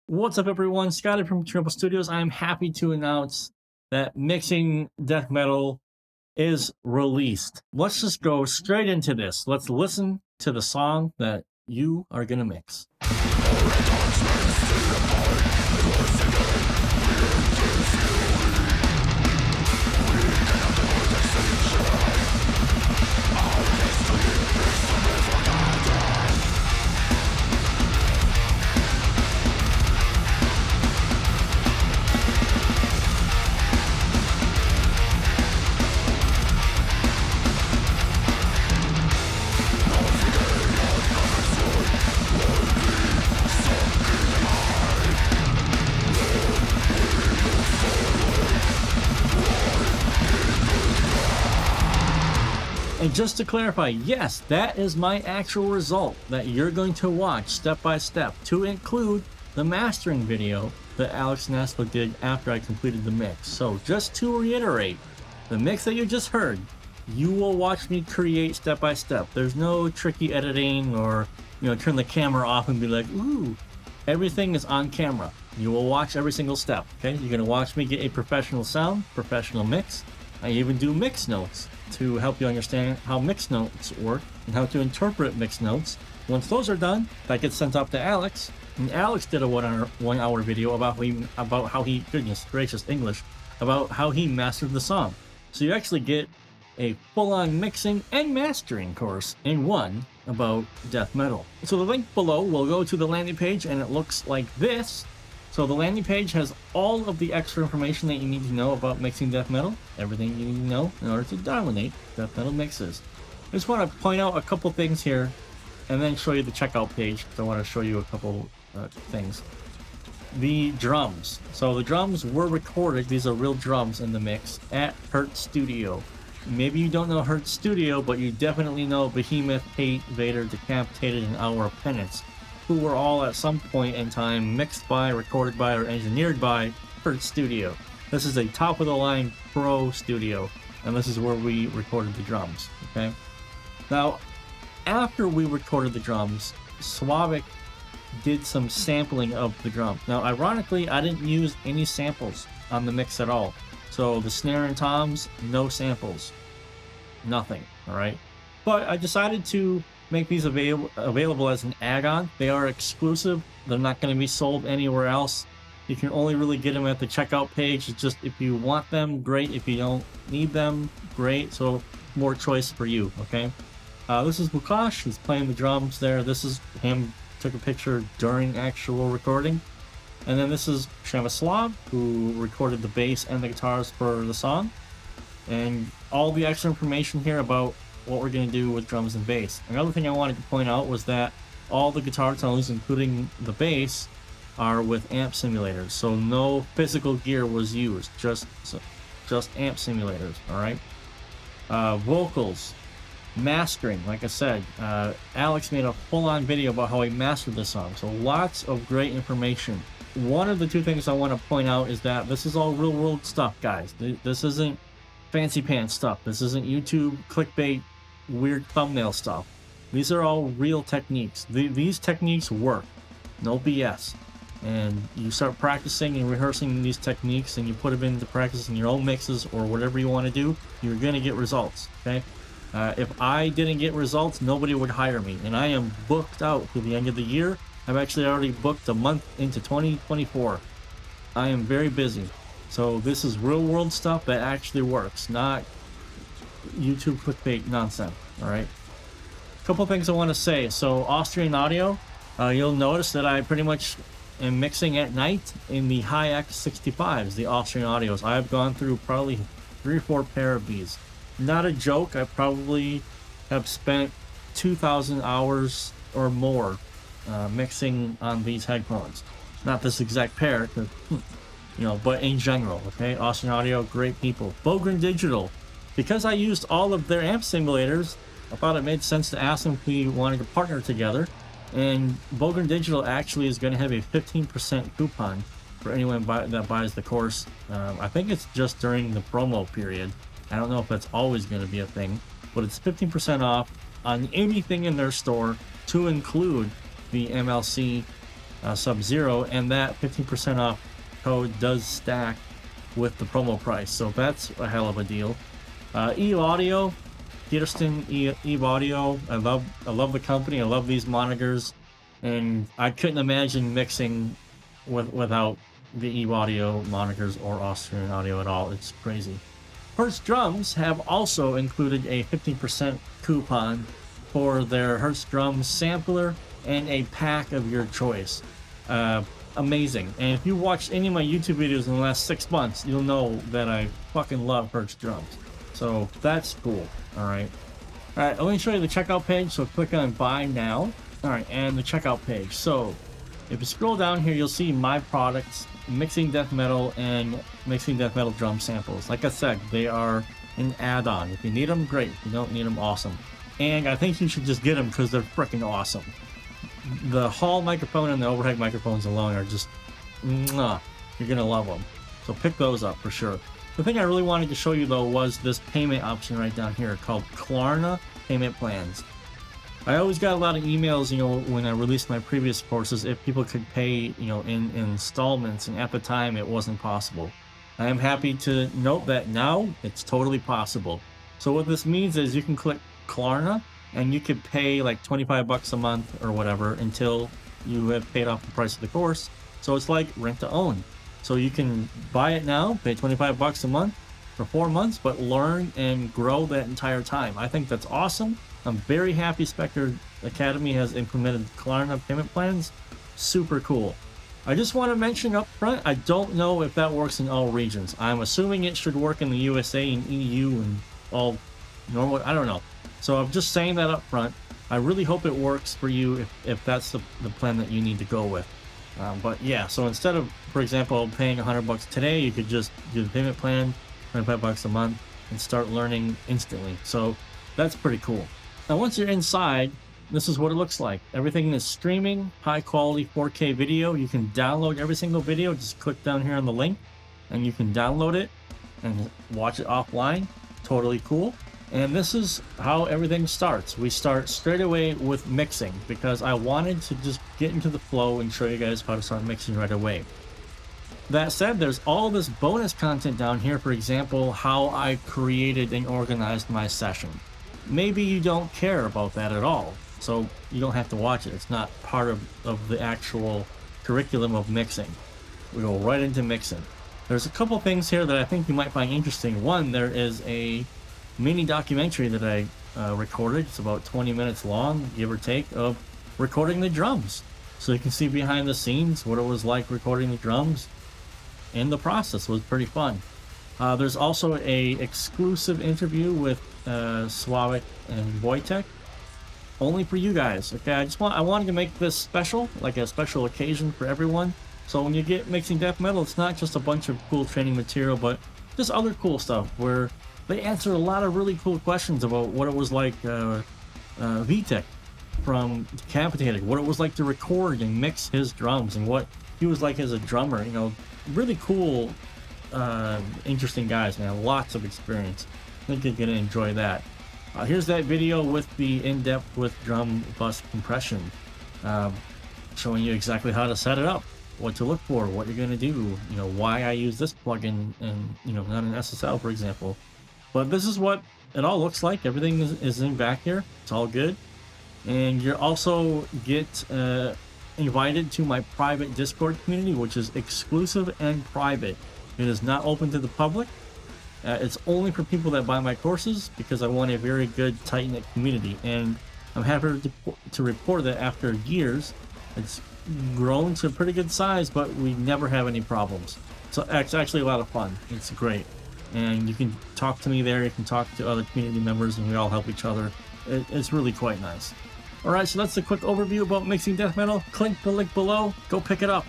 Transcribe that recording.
What's up, everyone? Scotty from Chernobyl Studios. I'm happy to announce that Mixing Death Metal is released. Let's just go straight into this. Let's listen to the song that you are going to mix. And just to clarify, yes, that is my actual result that you're going to watch step by step, to include the mastering video that Alex Naslo did after I completed the mix. So just to reiterate, the mix that you just heard, you will watch me create step by step. There's no tricky editing or, turn the camera off and be like, ooh, everything is on camera. You will watch every single step, okay? You're gonna watch me get a professional sound, professional mix. I even do mix notes to help you understand how mix notes work and how to interpret mix notes. Once those are done, that gets sent up to Alex, and Alex did a one hour video about how he goodness gracious English, about how he mastered the song. So you actually get a full-on mixing and mastering course in one about death metal. So the link below will go to the landing page, and it looks like this. So the landing page has all of the extra information that you need to know about mixing death metal, everything you need to know in order to dominate death metal mixes. I just want to point out a couple things here and then show you the checkout page, because I want to show you a couple things. The drums. So the drums were recorded, these are real drums in the mix, at Hurt Studio. Maybe you don't know Hurt Studio, but you definitely know Behemoth, Hate, Vader, Decapitated, and Hour of Penance, who were all at some point in time mixed by, recorded by, or engineered by Hurt Studio. This is a top-of-the-line pro studio, and this is where we recorded the drums, okay? Now, after we recorded the drums, Swavic did some sampling of the drum. Now, ironically, I didn't use any samples on the mix at all. So the snare and toms, no samples. Nothing, all right? But I decided to make these available as an add-on. They are exclusive. They're not going to be sold anywhere else. You can only really get them at the checkout page. It's just if you want them, great. If you don't need them, great. So more choice for you, okay? This is Lukash. He's playing the drums there. This is him, took a picture during actual recording. And then this is Shamaslav, who recorded the bass and the guitars for the song. And all the extra information here about what we're going to do with drums and bass. Another thing I wanted to point out was that all the guitar tones, including the bass, are with amp simulators. So no physical gear was used, just amp simulators, all right? Vocals, mastering, like I said, Alex made a full-on video about how he mastered the song. So lots of great information. One of the two things I want to point out is that this is all real-world stuff, guys. This isn't fancy pants stuff. This isn't YouTube clickbait, weird thumbnail stuff. These are all real techniques. These techniques work. No BS. And you start practicing and rehearsing these techniques, and you put them into practice in your own mixes or whatever you want to do, you're going to get results, okay? If I didn't get results, nobody would hire me. And I am booked out through the end of the year. I've actually already booked a month into 2024. I am very busy. So this is real world stuff that actually works, not YouTube clickbait nonsense, all right? A couple things I want to say. So Austrian audio, you'll notice that I pretty much am mixing at night in the high X65s, the Austrian audios. I've gone through probably 3 or 4 pair of these. Not a joke, I probably have spent 2,000 hours or more mixing on these headphones. Not this exact pair, but in general, okay? Austrian Audio, great people. Bogren Digital, because I used all of their amp simulators, I thought it made sense to ask them if we wanted to partner together. And Bogren Digital actually is going to have a 15% coupon for anyone that buys the course. I think it's just during the promo period. I don't know if that's always going to be a thing, but it's 15% off on anything in their store, to include the MLC Sub-Zero, and that 15% off code does stack with the promo price, so that's a hell of a deal. Eve Audio, Peterson Eve Audio, I love the company, I love these monitors, and I couldn't imagine mixing without the Eve Audio monitors or Austrian Audio at all. It's crazy. Hertz Drums have also included a 15% coupon for their Hertz Drums sampler and a pack of your choice. Amazing. And if you watched any of my YouTube videos in the last 6 months, you'll know that I fucking love Hertz Drums. So that's cool. Alright, let me show you the checkout page. So click on buy now. Alright, and the checkout page. So if you scroll down here, you'll see my products, Mixing Death Metal and Mixing Death Metal drum samples. Like I said, they are an add-on. If you need them, great. If you don't need them, awesome. And I think you should just get them because they're freaking awesome. The hall microphone and the overhead microphones alone are just, mwah, you're gonna love them. So pick those up for sure. The thing I really wanted to show you though was this payment option right down here called Klarna Payment Plans. I always got a lot of emails, you know, when I released my previous courses, if people could pay, you know, in installments, and at the time it wasn't possible. I am happy to note that now it's totally possible. So what this means is you can click Klarna and you could pay like 25 bucks a month or whatever until you have paid off the price of the course. So it's like rent to own. So you can buy it now, pay 25 bucks a month for 4 months, but learn and grow that entire time. I think that's awesome. I'm very happy Spectre Academy has implemented Klarna payment plans. Super cool. I just want to mention up front, I don't know if that works in all regions. I'm assuming it should work in the USA and EU and all normal, I don't know. So I'm just saying that up front. I really hope it works for you if that's the plan that you need to go with. But yeah, so instead of, for example, paying 100 bucks today, you could just do the payment plan, 25 bucks a month, and start learning instantly. So that's pretty cool. Now once you're inside, this is what it looks like. Everything is streaming, high quality 4K video. You can download every single video. Just click down here on the link and you can download it and watch it offline. Totally cool. And this is how everything starts. We start straight away with mixing because I wanted to just get into the flow and show you guys how to start mixing right away. That said, there's all this bonus content down here. For example, how I created and organized my session. Maybe you don't care about that at all, so you don't have to watch it. It's not part of the actual curriculum of mixing. We go right into mixing. There's a couple things here that I think you might find interesting. One, there is a mini documentary that I recorded. It's about 20 minutes long, give or take, of recording the drums. So you can see behind the scenes what it was like recording the drums, and the process was pretty fun. There's also a exclusive interview with Sławek and Wojtek, only for you guys. Okay, I wanted to make this special, like a special occasion for everyone. So when you get Mixing Death Metal, it's not just a bunch of cool training material, but just other cool stuff where they answer a lot of really cool questions about what it was like, Vitek from Decapitated, what it was like to record and mix his drums, and what he was like as a drummer. You know, really cool, interesting guys, man. Lots of experience. I think you're gonna enjoy that. Here's that video with the in-depth with drum bus compression, showing you exactly how to set it up, what to look for, what you're gonna do, you know, why I use this plugin and, you know, not an SSL, for example. But this is what it all looks like. Everything is in back here. It's all good. And you also get invited to my private Discord community, which is exclusive and private. It is not open to the public. It's only for people that buy my courses because I want a very good, tight-knit community. And I'm happy to report that after years, it's grown to a pretty good size, but we never have any problems. So it's actually a lot of fun. It's great. And you can talk to me there. You can talk to other community members, and we all help each other. It's really quite nice. Alright, so that's a quick overview about Mixing Death Metal. Click the link below. Go pick it up.